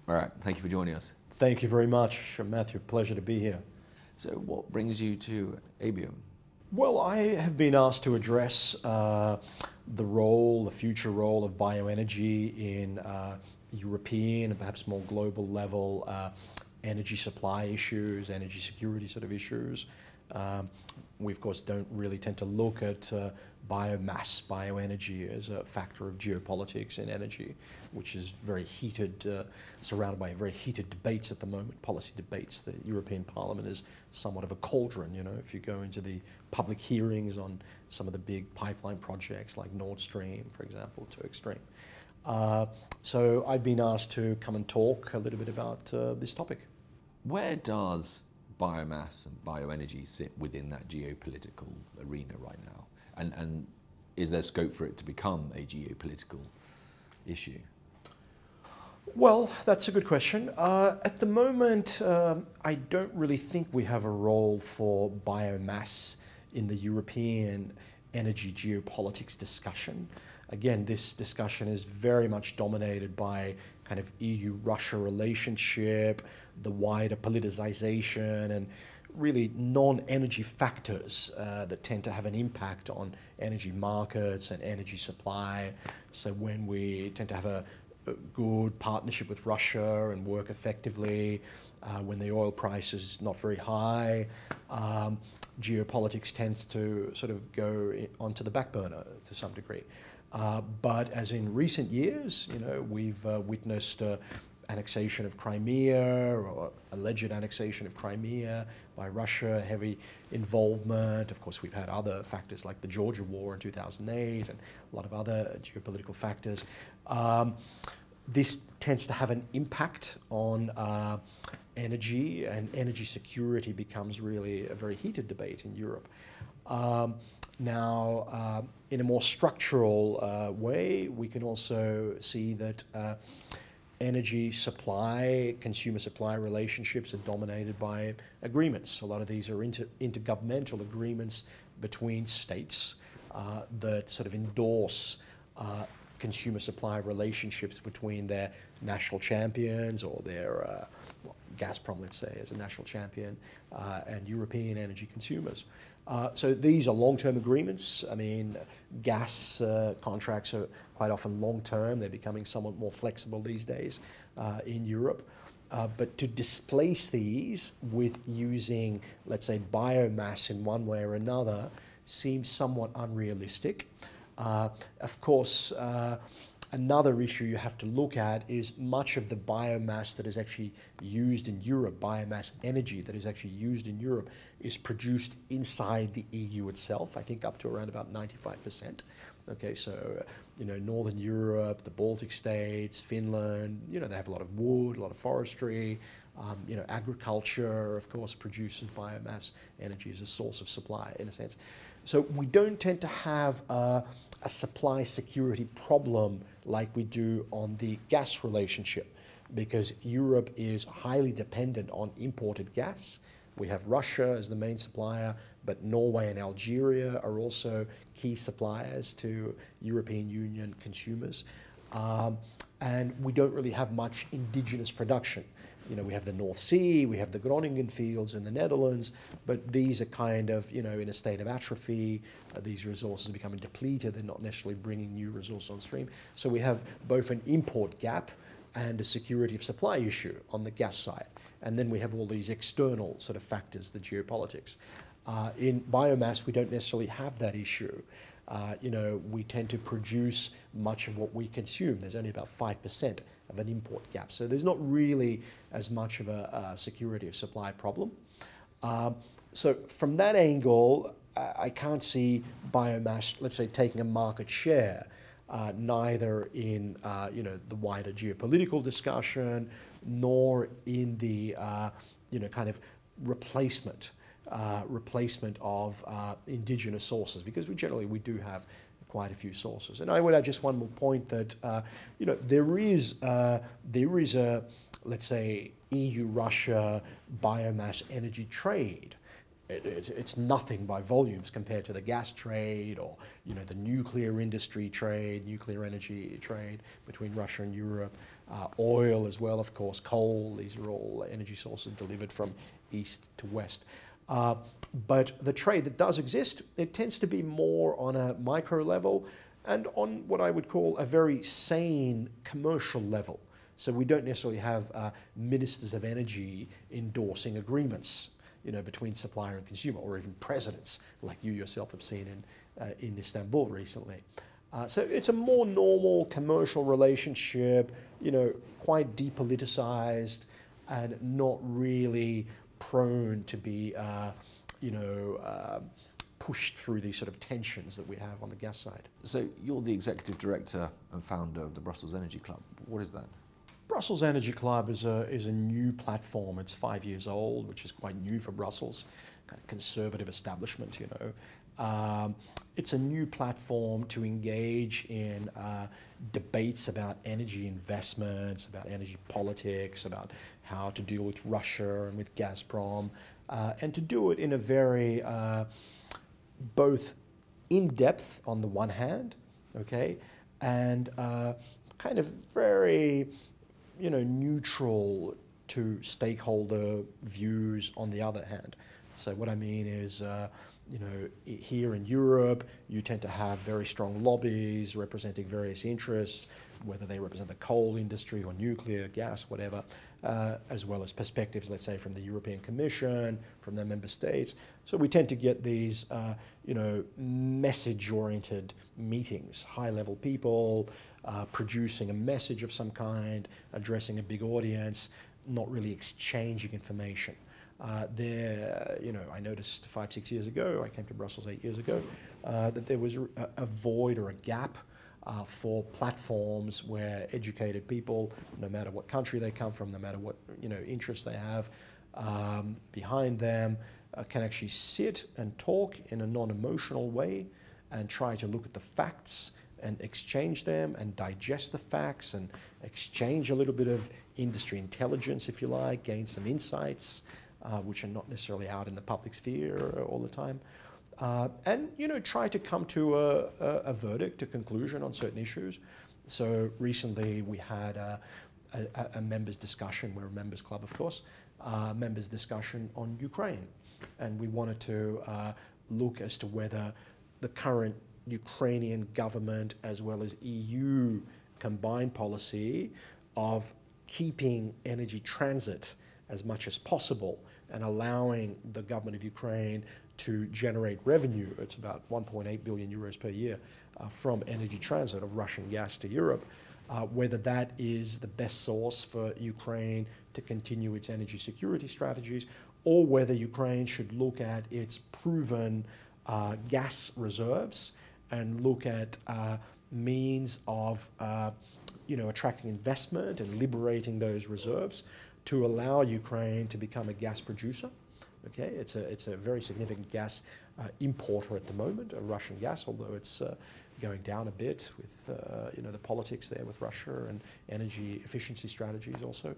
Marat, thank you for joining us. Thank you very much, Matthew. Pleasure to be here. So what brings you to AEBIOM? Well, I have been asked to address the future role of bioenergy in European and perhaps more global level energy supply issues, energy security sort of issues. We, of course, don't really tend to look at biomass, bioenergy as a factor of geopolitics in energy, which is very heated, surrounded by very heated debates at the moment, policy debates. The European Parliament is somewhat of a cauldron, you know, if you go into the public hearings on some of the big pipeline projects like Nord Stream, for example, Turk Stream. So I've been asked to come and talk a little bit about this topic. Where does biomass and bioenergy sit within that geopolitical arena right now? And is there scope for it to become a geopolitical issue? Well, that's a good question. At the moment, I don't really think we have a role for biomass in the European energy geopolitics discussion. Again, this discussion is very much dominated by kind of EU-Russia relationship, the wider politicization, and really non-energy factors that tend to have an impact on energy markets and energy supply. So when we tend to have a good partnership with Russia and work effectively, when the oil price is not very high, geopolitics tends to sort of go onto the back burner to some degree. But as in recent years, you know, we've witnessed annexation of Crimea or alleged annexation of Crimea by Russia, heavy involvement. Of course, we've had other factors like the Georgia War in 2008 and a lot of other geopolitical factors. This tends to have an impact on energy, and energy security becomes really a very heated debate in Europe. Now, in a more structural way, we can also see that energy supply, consumer supply relationships are dominated by agreements. A lot of these are intergovernmental agreements between states that sort of endorse consumer supply relationships between their national champions or their, Gazprom, let's say, as a national champion, and European energy consumers. So these are long-term agreements. I mean, gas contracts are quite often long-term. They're becoming somewhat more flexible these days in Europe. But to displace these with using, let's say, biomass in one way or another seems somewhat unrealistic. Of course, another issue you have to look at is much of the biomass that is actually used in Europe, biomass energy that is actually used in Europe, is produced inside the EU itself, I think up to around about 95%. Okay, so, you know, Northern Europe, the Baltic states, Finland, you know, they have a lot of wood, a lot of forestry, you know, agriculture, of course, produces biomass energy as a source of supply, in a sense. So we don't tend to have a supply security problem like we do on the gas relationship, because Europe is highly dependent on imported gas. We have Russia as the main supplier, but Norway and Algeria are also key suppliers to European Union consumers. And we don't really have much indigenous production. You know, we have the North Sea, we have the Groningen fields in the Netherlands, but these are kind of, you know, in a state of atrophy. These resources are becoming depleted. They're not necessarily bringing new resources on stream. So we have both an import gap and a security of supply issue on the gas side. And then we have all these external sort of factors, the geopolitics. In biomass, we don't necessarily have that issue. You know, we tend to produce much of what we consume. There's only about 5% of an import gap. So there's not really as much of a security of supply problem. So from that angle, I can't see biomass, let's say, taking a market share, neither in you know, the wider geopolitical discussion, nor in the you know, kind of replacement of indigenous sources, because we do have quite a few sources. And I would add just one more point that you know, there is a, let's say, EU-Russia biomass energy trade. It's nothing by volumes compared to the gas trade, or, you know, the nuclear industry trade, nuclear energy trade between Russia and Europe. oil as well, of course, coal. These are all energy sources delivered from east to west. But the trade that does exist, it tends to be more on a micro level and on what I would call a very sane commercial level. So we don't necessarily have ministers of energy endorsing agreements, between supplier and consumer, or even presidents like you yourself have seen in Istanbul recently. So it's a more normal commercial relationship, quite depoliticized and not really prone to be, pushed through these sort of tensions that we have on the gas side. So you're the executive director and founder of the Brussels Energy Club. What is that? Brussels Energy Club is a new platform. It's 5 years old, which is quite new for Brussels, kind of conservative establishment, It's a new platform to engage in debates about energy investments, about energy politics, about how to deal with Russia and with Gazprom, and to do it in a very both in-depth on the one hand, okay, and kind of very, neutral to stakeholder views on the other hand. So what I mean is, here in Europe, you tend to have very strong lobbies representing various interests, whether they represent the coal industry or nuclear, gas, whatever, as well as perspectives, let's say, from the European Commission, from their member states. So we tend to get these, message-oriented meetings, high-level people producing a message of some kind, addressing a big audience, not really exchanging information. I noticed 5-6 years ago, I came to Brussels 8 years ago, that there was a void or a gap for platforms where educated people, no matter what country they come from, no matter what interests they have behind them, can actually sit and talk in a non-emotional way and try to look at the facts and exchange them and digest the facts and exchange a little bit of industry intelligence, if you like, gain some insights, which are not necessarily out in the public sphere all the time. And try to come to a verdict, a conclusion on certain issues. So recently we had a members discussion, we're a members club of course, members discussion on Ukraine. And we wanted to look as to whether the current Ukrainian government as well as EU combined policy of keeping energy transit as much as possible and allowing the government of Ukraine to generate revenue, it's about 1.8 billion euros per year, from energy transit of Russian gas to Europe, whether that is the best source for Ukraine to continue its energy security strategies, or whether Ukraine should look at its proven gas reserves and look at means of attracting investment and liberating those reserves to allow Ukraine to become a gas producer. Okay, it's a very significant gas importer at the moment, Russian gas, although it's going down a bit with the politics there with Russia and energy efficiency strategies also.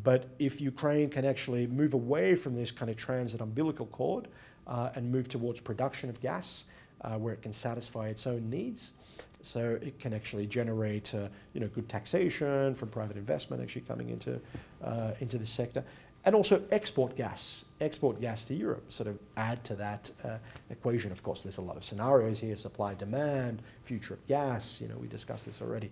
But if Ukraine can actually move away from this kind of transit umbilical cord and move towards production of gas, where it can satisfy its own needs, so it can actually generate good taxation from private investment actually coming into this sector, and also export gas to Europe, sort of add to that equation. Of course, there's a lot of scenarios here: supply, demand, future of gas. We discussed this already.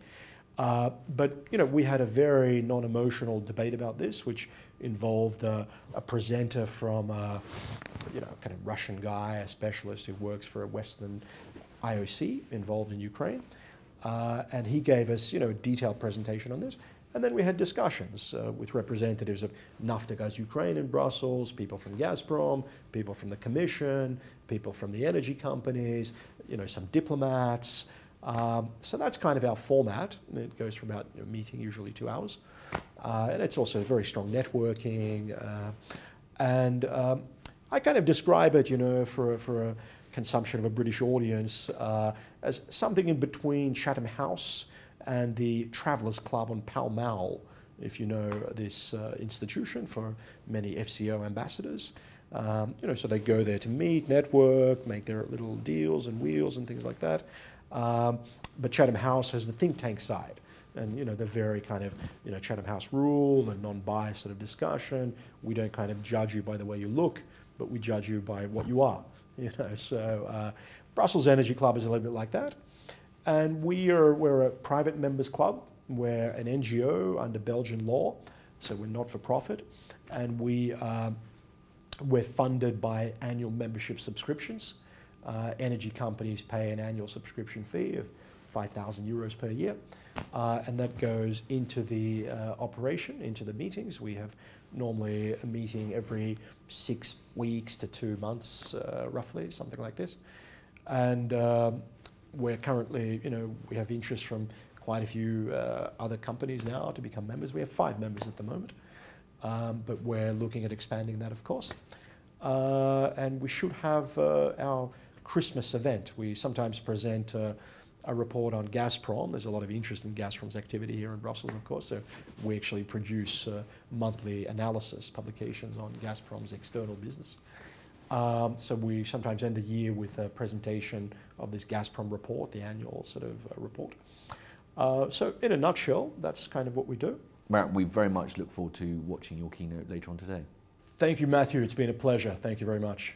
But we had a very non-emotional debate about this, which involved a presenter from kind of Russian guy, a specialist who works for a Western IOC involved in Ukraine, and he gave us a detailed presentation on this. And then we had discussions with representatives of Naftogaz Ukraine in Brussels, people from Gazprom, people from the Commission, people from the energy companies, some diplomats. So that's kind of our format. It goes for about a meeting, usually 2 hours. And it's also very strong networking. And I kind of describe it, for a consumption of a British audience as something in between Chatham House and the Travellers Club on Pall Mall, if you know this institution for many FCO ambassadors. So they go there to meet, network, make their little deals and wheels and things like that. But Chatham House has the think tank side. And they're very kind of Chatham House rule and non-biased sort of discussion. We don't kind of judge you by the way you look, but we judge you by what you are. So Brussels Energy Club is a little bit like that. And we're a private members club. We're an NGO under Belgian law, so we're not for profit, and we're funded by annual membership subscriptions. Energy companies pay an annual subscription fee of 5,000 euros per year, and that goes into the operation, into the meetings. We have normally a meeting every 6 weeks to 2 months, roughly, something like this. And we're currently, we have interest from quite a few other companies now to become members. We have 5 members at the moment, but we're looking at expanding that, of course. And we should have our Christmas event. We sometimes present a report on Gazprom. There's a lot of interest in Gazprom's activity here in Brussels, of course, so we actually produce monthly analysis publications on Gazprom's external business. So we sometimes end the year with a presentation of this Gazprom report, the annual sort of report. So in a nutshell, that's kind of what we do. Marat, we very much look forward to watching your keynote later on today. Thank you, Matthew. It's been a pleasure. Thank you very much.